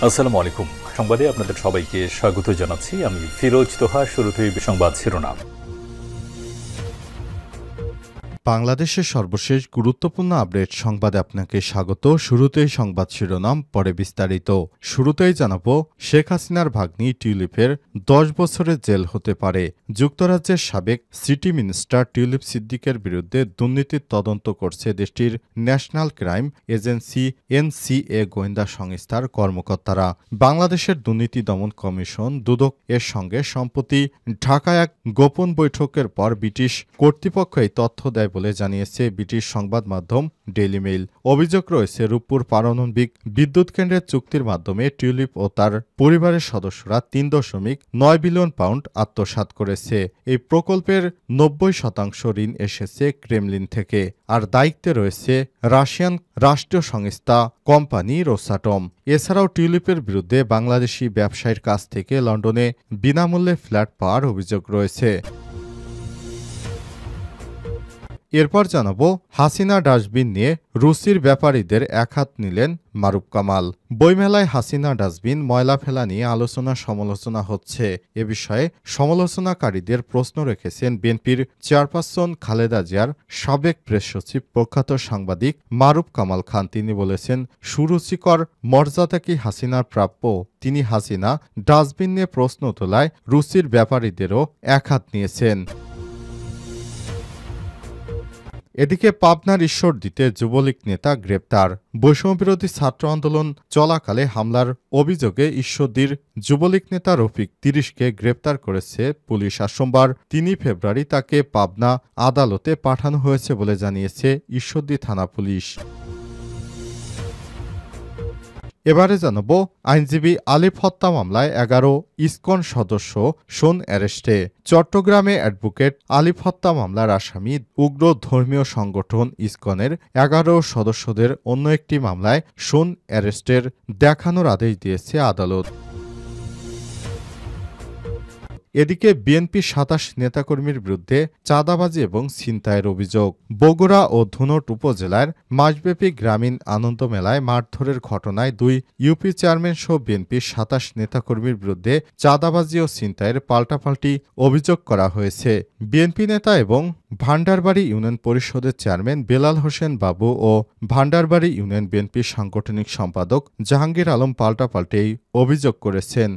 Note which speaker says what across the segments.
Speaker 1: আসসালামু আলাইকুম। সংবাদে আপনাদের সবাইকে স্বাগত জানাচ্ছি। আমি ফিরোজ তোহা। শুরুতেই সংবাদ শিরোনাম।
Speaker 2: বাংলাদেশের সর্বশেষ গুরুত্বপূর্ণ আপডেট সংবাদে আপনাকে স্বাগত। শুরুতেই সংবাদ শিরোনাম, পরে বিস্তারিত। শুরুতেই জানাবো, শেখ হাসিনার ভাগ্নি টিউলিপের 10 বছরের জেল হতে পারে। যুক্তরাজ্যের সাবেক সিটি মিনিস্টার টিউলিপ সিদ্দিকের বিরুদ্ধে দুর্নীতির তদন্ত করছে দেশটির ন্যাশনাল ক্রাইম এজেন্সি এনসিএ গোয়েন্দা সংস্থার কর্মকর্তারা। বাংলাদেশের দুর্নীতি দমন কমিশন দুদক এর সঙ্গে সম্প্রতি ঢাকায় এক গোপন বৈঠকের পর ব্রিটিশ কর্তৃপক্ষ এই তথ্য দেয় বলে জানিয়েছে ব্রিটিশ সংবাদ মাধ্যম ডেইলি মেইল। অভিযোগ রয়েছে, রূপপুর পারমাণবিক বিদ্যুৎ কেন্দ্রের চুক্তির মাধ্যমে টিউলিপ ও তার পরিবারের সদস্যরা 3.9 বিলিয়ন পাউন্ড আত্মসাৎ করেছে। এই প্রকল্পের 90% ঋণ এসেছে ক্রেমলিন থেকে, আর দায়িত্বে রয়েছে রাশিয়ান রাষ্ট্রীয় সংস্থা কোম্পানি রোসাটম। এছাড়াও টিউলিপের বিরুদ্ধে বাংলাদেশি ব্যবসায়ীর কাছ থেকে লন্ডনে বিনামূল্যে ফ্ল্যাট পাওয়ার অভিযোগ রয়েছে। এরপর জানাবো, হাসিনা ডাস্টবিন নিয়ে রুসির ব্যাপারীদের একহাত নিলেন মারুফ কামাল। বইমেলায় হাসিনা ডাস্টবিন ময়লা ফেলা নিয়ে আলোচনা সমালোচনা হচ্ছে। এ বিষয়ে সমালোচনাকারীদের প্রশ্ন রেখেছেন বিএনপির চেয়ারপারসন খালেদা জিয়ার সাবেক প্রেস সচিব প্রখ্যাত সাংবাদিক মারুফ কামাল খান। তিনি বলেছেন, সুরুচিকর মর্যাদা কি হাসিনার প্রাপ্য? তিনি হাসিনা ডাস্টবিন নিয়ে প্রশ্ন তোলায় রুসির ব্যাপারীদেরও একহাত নিয়েছেন। এদিকে পাবনার ঈশ্বরদীতে যুবলীগ নেতা গ্রেপ্তার। বৈষম্যবিরোধী ছাত্র আন্দোলন চলাকালে হামলার অভিযোগে ঈশ্বরদীর যুবলীগ নেতা রফিক 30কে গ্রেপ্তার করেছে পুলিশ। আর সোমবার 3 ফেব্রুয়ারি তাকে পাবনা আদালতে পাঠানো হয়েছে বলে জানিয়েছে ঈশ্বরদী থানা পুলিশ। এবারে জানাবো, আইনজীবী আলিফ হত্যা মামলায় 11 ইসকন সদস্য সোন অ্যারেস্টে। চট্টগ্রামে অ্যাডভোকেট আলিফ হত্যা মামলার আসামি উগ্র ধর্মীয় সংগঠন ইসকনের 11 সদস্যদের অন্য একটি মামলায় সোন অ্যারেস্টের দেখানোর আদেশ দিয়েছে আদালত। এদিকে বিএনপি 27 নেতাকর্মীর বিরুদ্ধে চাঁদাবাজি এবং ছিনতাইয়ের অভিযোগ। বগুড়া ও ধুনট উপজেলার মাসব্যাপী গ্রামীণ আনন্দ মেলায় মারধরের ঘটনায় 2 ইউপি চেয়ারম্যান সহ বিএনপির 27 নেতাকর্মীর বিরুদ্ধে চাঁদাবাজি ও ছিনতাইয়ের পাল্টাপাল্টি অভিযোগ করা হয়েছে। বিএনপি নেতা এবং ভান্ডারবাড়ি ইউনিয়ন পরিষদের চেয়ারম্যান বেলাল হোসেন বাবু ও ভান্ডারবাড়ি ইউনিয়ন বিএনপির সাংগঠনিক সম্পাদক জাহাঙ্গীর আলম পাল্টাপাল্টি অভিযোগ করেছেন।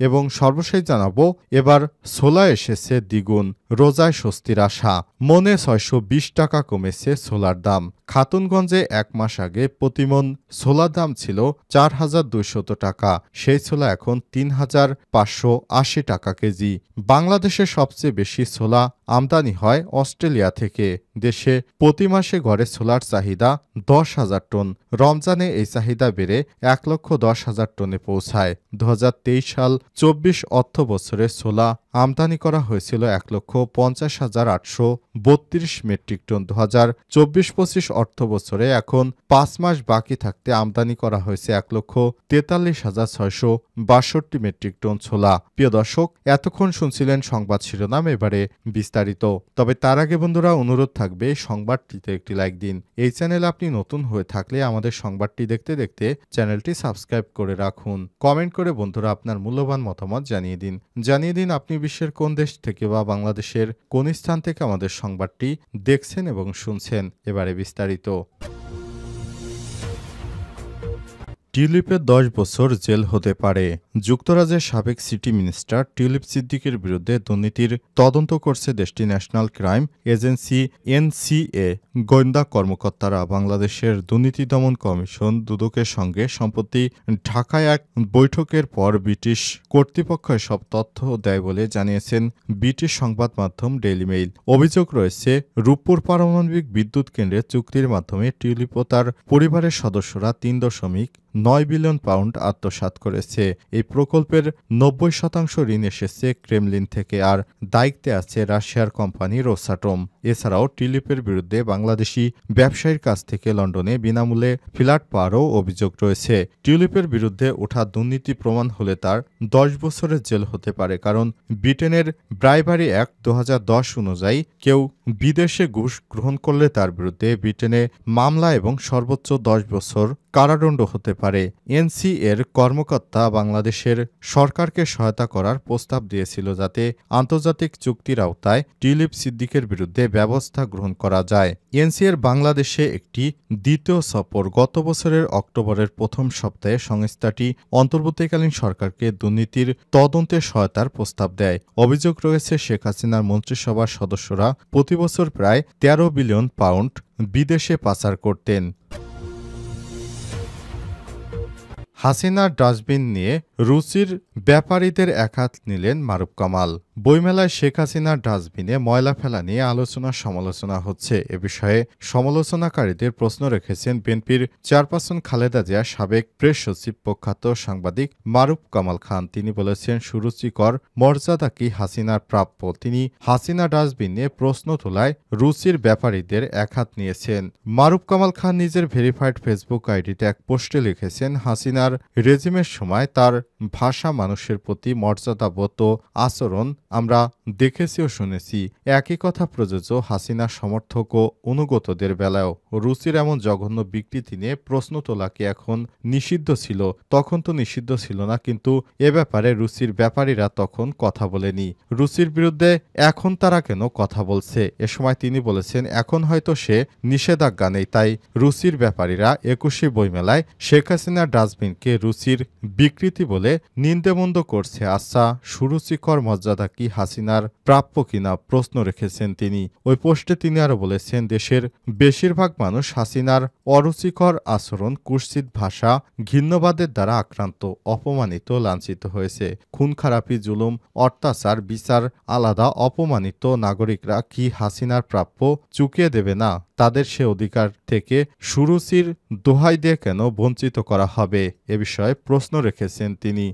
Speaker 2: এবং সর্বশেষ জানাবো, এবার ছোলা এসেছে দ্বিগুণ, রোজায় স্বস্তির আশা। মনে 620 টাকা কমেছে ছোলার দাম। খাতুনগঞ্জে 1 মাস আগে প্রতিমন ছোলার দাম ছিল 4200 টাকা। সেই ছোলা এখন 3580 টাকা কেজি। বাংলাদেশে সবচেয়ে বেশি ছোলা আমদানি হয় অস্ট্রেলিয়া থেকে। দেশে প্রতি মাসে গড়ে ছোলার চাহিদা 10,000 টন। রমজানে এই চাহিদা বেড়ে 1,10,000 টনে পৌঁছায়। 2023 সাল 24 অর্থ বছরে ছোলা আমদানি করা হয়েছিল 1,50,832 মেট্রিক টন। 2024-25 অর্থ বছরে এখন 5 মাস বাকি থাকতে আমদানি করা হয়েছে 1,43,662 মেট্রিক টন ছোলা। প্রিয় দর্শক, এতক্ষণ শুনছিলেন সংবাদ শিরোনাম, এবারে বিস্তারিত। তবে তার আগে বন্ধুরা, অনুরোধ থাকবে সংবাদটিতে একটি লাইক দিন। এই চ্যানেলে আপনি নতুন হয়ে থাকলে আমাদের সংবাদটি দেখতে দেখতে চ্যানেলটি সাবস্ক্রাইব করে রাখুন। কমেন্ট করে বন্ধুরা আপনার মূল্যবান মতামত জানিয়ে দিন আপনি বিশ্বের কোন দেশ থেকে বা বাংলাদেশের কোন স্থান থেকে আমাদের সংবাদটি দেখছেন এবং শুনছেন। এবারে বিস্তারিত। টিউলিপের 10 বছর জেল হতে পারে। যুক্তরাজ্যের সাবেক সিটি মিনিস্টার টিউলিপ সিদ্দিকের বিরুদ্ধে দুর্নীতির তদন্ত করছে দেশটির ন্যাশনাল ক্রাইম এজেন্সি এনসিএ গোয়েন্দা কর্মকর্তারা। বাংলাদেশের দুর্নীতি দমন কমিশন দুদকের সঙ্গে সম্প্রতি ঢাকায় এক বৈঠকের পর ব্রিটিশ কর্তৃপক্ষ এসব তথ্য দেয় বলে জানিয়েছেন ব্রিটিশ সংবাদ মাধ্যম ডেইলি মেইল। অভিযোগ রয়েছে, রূপপুর পারমাণবিক বিদ্যুৎ কেন্দ্রের চুক্তির মাধ্যমে টিউলিপ ও তার পরিবারের সদস্যরা 3.9 বিলিয়ন পাউন্ড আত্মসাৎ করেছে। এই প্রকল্পের 90% ঋণ এসেছে ক্রেমলিন থেকে, আর দায়িত্বে আছে রাশিয়ার কোম্পানি রোসাটম। এছাড়াও টিউলিপের বিরুদ্ধে বাংলাদেশি ব্যবসায়ীর কাছ থেকে লন্ডনে বিনামূল্যে ফ্ল্যাট পাওয়ারও অভিযোগ রয়েছে। টিউলিপের বিরুদ্ধে ওঠা দুর্নীতি প্রমাণ হলে তার 10 বছরের জেল হতে পারে, কারণ ব্রিটেনের ব্রাইবারি অ্যাক্ট 2010 অনুযায়ী কেউ বিদেশে ঘুষ গ্রহণ করলে তার বিরুদ্ধে ব্রিটেনে মামলা এবং সর্বোচ্চ ১০ বছর কারাদণ্ড হতে পারে। এনসিএর কর্মকর্তা বাংলাদেশের সরকারকে সহায়তা করার প্রস্তাব দিয়েছিল যাতে আন্তর্জাতিক চুক্তির আওতায় টিউলিপ সিদ্দিকের বিরুদ্ধে ব্যবস্থা গ্রহণ করা যায়। এনসিএর বাংলাদেশে একটি দ্বিতীয় সফর গত বছরের অক্টোবরের প্রথম সপ্তাহে সংস্থাটি অন্তর্বর্তীকালীন সরকারকে দুর্নীতির তদন্তে সহায়তার প্রস্তাব দেয়। অভিযোগ রয়েছে শেখ হাসিনার মন্ত্রিসভার সদস্যরা প্রতিবছর প্রায় ১৩ বিলিয়ন পাউন্ড বিদেশে পাচার করতেন। হাসিনার ডাস্টবিন নিয়ে রুচির ব্যাপারীদের একহাত নিলেন মারুফ কামাল। বইমেলায় শেখ হাসিনার ডাস্টবিনে ময়লা ফেলা নিয়ে আলোচনা সমালোচনা হচ্ছে। এ বিষয়ে সমালোচনাকারীদের প্রশ্ন রেখেছেন বিএনপির চেয়ারপারসন খালেদা জিয়ার সাবেক প্রেস সচিব প্রখ্যাত সাংবাদিক মারুফ কামাল খান। তিনি বলেছেন, সুরুচিকর মর্যাদা কি হাসিনার প্রাপ্য? তিনি হাসিনা ডাস্টবিন নিয়ে প্রশ্ন তোলায় রুচির ব্যাপারীদের একহাত নিয়েছেন। মারুফ কামাল খান নিজের ভেরিফাইড ফেসবুক আইডিতে এক পোস্টে লিখেছেন, হাসিনার রেজিমের সময় তার ভাষা মানুষের প্রতি মর্যাদাবোধ ও আচরণ আমরা দেখেছি ও শুনেছি। একই কথা প্রযোজ্য হাসিনার সমর্থক ও অনুগতদের বেলায়ও। রুচির এমন জঘন্য বিকৃতি নিয়ে প্রশ্ন তোলা কি এখন নিষিদ্ধ ছিল? তখন তো নিষিদ্ধ ছিল না, কিন্তু এ ব্যাপারে রুচির ব্যাপারীরা তখন কথা বলেনি। রুচির বিরুদ্ধে এখন তারা কেন কথা বলছে? এ সময় তিনি বলেছেন, এখন হয়তো সে নিষেধাজ্ঞা নেই, তাই রুচির ব্যাপারীরা ২১শে বইমেলায় শেখ হাসিনার ডাস্টবিনকে রুচির বিকৃতি বলে নিন্দেমন্দ করছে। আচ্ছা, সুরুচিকর মর্যাদা কি হাসিনার প্রাপ্য কিনা প্রশ্ন রেখেছেন তিনি। ওই পোস্টে তিনি আরও বলেছেন, দেশের বেশিরভাগ মানুষ হাসিনার অরুচিকর আচরণ, কুৎসিত ভাষা, ঘৃণ্যবাদের দ্বারা আক্রান্ত, অপমানিত, লাঞ্ছিত হয়েছে। খুন খারাপি, জুলুম, অত্যাচার, বিচার আলাদা অপমানিত নাগরিকরা কি হাসিনার প্রাপ্য চুকিয়ে দেবে না? তাদের সে অধিকার থেকে সুরুচির দোহাই দিয়ে কেন বঞ্চিত করা হবে? এ বিষয়ে প্রশ্ন রেখেছেন তিনি।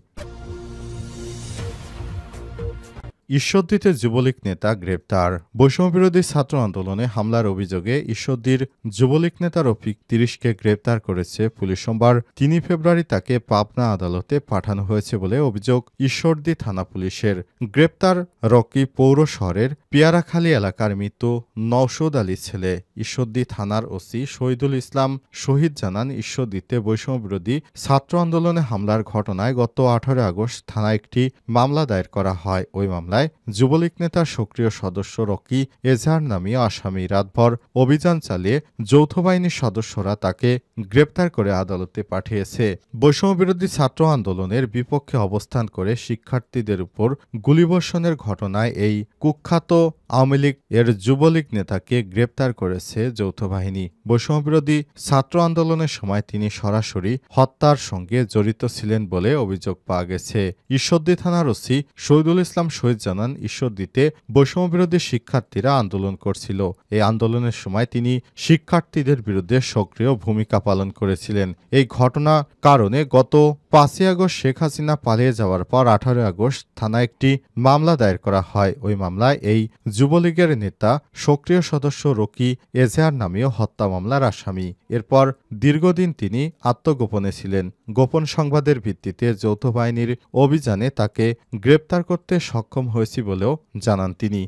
Speaker 2: ঈশ্বরদীতে যুবলীগ নেতা গ্রেপ্তার। বৈষম্যবিরোধী ছাত্র আন্দোলনে হামলার অভিযোগে ঈশ্বরদীর যুবলীগ নেতা রফিক ৩০কে গ্রেপ্তার করেছে পুলিশ। সোমবার ৩ ফেব্রুয়ারি তাকে পাবনা আদালতে পাঠানো হয়েছে বলে অভিযোগ ঈশ্বরদী থানা পুলিশের। গ্রেপ্তার রকি পৌর শহরের পিয়ারাখালী এলাকার মৃত নওশাদ আলীর ছেলে। ঈশ্বরদী থানার ওসি শহীদুল ইসলাম শহীদ জানান, ঈশ্বরদীতে বৈষম্যবিরোধী ছাত্র আন্দোলনে হামলার ঘটনায় গত ১৮ আগস্ট থানায় একটি মামলা দায়ের করা হয়। ওই মামলায় যুবলীগ নেতার সক্রিয় সদস্য রকি এজাহার নামীয় আসামি রাতভর অভিযান চালিয়ে যৌথ বাহিনীর সদস্যরা তাকে গ্রেপ্তার করে আদালতে পাঠিয়েছে। বৈষম্যবিরোধী ছাত্র আন্দোলনের বিপক্ষে অবস্থান করে শিক্ষার্থীদের উপর গুলিবর্ষণের ঘটনায় এই কুখ্যাত আওয়ামী লীগ এর যুবলীগ নেতাকে গ্রেপ্তার করেছে যৌথ বাহিনী। বৈষম্যবিরোধী ছাত্র আন্দোলনের সময় তিনি সরাসরি হত্যার সঙ্গে জড়িত ছিলেন বলে অভিযোগ পাওয়া গেছে। ঈশ্বরদী থানার ওসি শহীদুল ইসলাম শহীদ জানান, ঈশ্বরদীতে বৈষম্যবিরোধী শিক্ষার্থীরা আন্দোলন করছিল। এই আন্দোলনের সময় তিনি শিক্ষার্থীদের বিরুদ্ধে সক্রিয় ভূমিকা পালন করেছিলেন। এই ঘটনা কারণে গত ৫ই আগস্ট শেখ হাসিনা পালিয়ে যাওয়ার পর ১৮ আগস্ট থানায় একটি মামলা দায়ের করা হয়। ওই মামলায় এই যুবলীগের নেতা সক্রিয় সদস্য রকি এজাহার নামীয় হত্যা মামলার আসামি। এরপর দীর্ঘদিন তিনি আত্মগোপনে ছিলেন। গোপন সংবাদের ভিত্তিতে যৌথ বাহিনীর অভিযানে তাকে গ্রেপ্তার করতে সক্ষম হয়েছি বলেও জানান তিনি।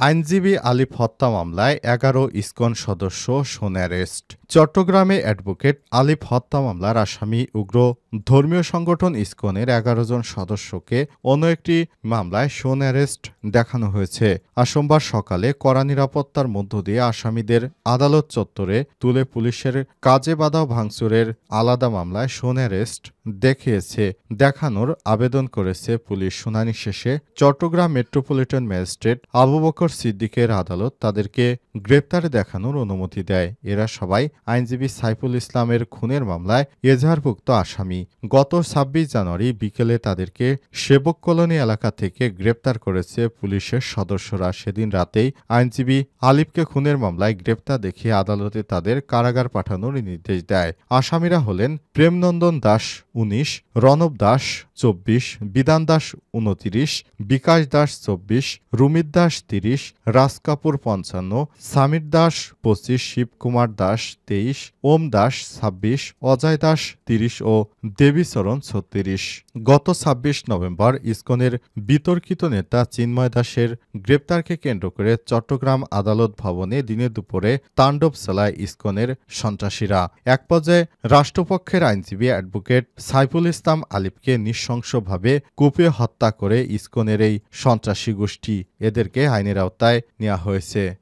Speaker 2: আইনজীবী আলিফ হত্যা মামলায় ১১ ইসকন সদস্য সোন অ্যারেস্ট। চট্টগ্রামে অ্যাডভোকেট আলিফ হত্যা মামলার আসামি উগ্র ধর্মীয় সংগঠন ইসকনের ১১ জন সদস্যকে অন্য একটি মামলায় সোন অ্যারেস্ট দেখানো হয়েছে। আর সোমবার সকালে কড়া নিরাপত্তার মধ্য দিয়ে আসামিদের আদালত চত্বরে তুলে পুলিশের কাজে বাধা ভাঙচুরের আলাদা মামলায় সোন অ্যারেস্ট দেখানোর আবেদন করেছে পুলিশ। শুনানি শেষে চট্টগ্রাম মেট্রোপলিটন ম্যাজিস্ট্রেট আবু বকর সিদ্দিকের আদালত তাদেরকে গ্রেপ্তারে দেখানোর অনুমতি দেয়। এরা সবাই আইনজীবী সাইফুল ইসলামের খুনের মামলায় এজাহারভুক্ত আসামি। গত ২৬ জানুয়ারি বিকেলে তাদেরকে সেবক কলোনি এলাকা থেকে গ্রেপ্তার করেছে পুলিশের সদস্যরা। সেদিন রাতেই আইনজীবী আলিফকে খুনের মামলায় গ্রেপ্তার দেখিয়ে আদালতে তাদের কারাগার পাঠানোর নির্দেশ দেয়। আসামিরা হলেন প্রেমনন্দন দাস ১৯, রণব দাস 24, বিধান দাস 29, বিকাশ দাস 24, রুমিত দাস 30, রাজ কাপুর 55, সামির দাস 25, শিবকুমার দাস 23, ওম দাস 26, অজয় দাস 30 ও দেবীচরণ 36। গত 26 নভেম্বর ইসকনের বিতর্কিত নেতা চিন্ময় দাসের গ্রেপ্তারকে কেন্দ্র করে চট্টগ্রাম আদালত ভবনে দিনে দুপুরে তাণ্ডব চালায় ইসকনের সন্ত্রাসীরা। এক পর্যায়ে রাষ্ট্রপক্ষের আইনজীবী অ্যাডভোকেট সাইফুল ইসলাম আলিফকে নৃশংসভাবে কুপিয়ে হত্যা করে ইসকনের এই সন্ত্রাসী গোষ্ঠী এদেরকে আইনের আওতায় নেওয়া হয়েছে।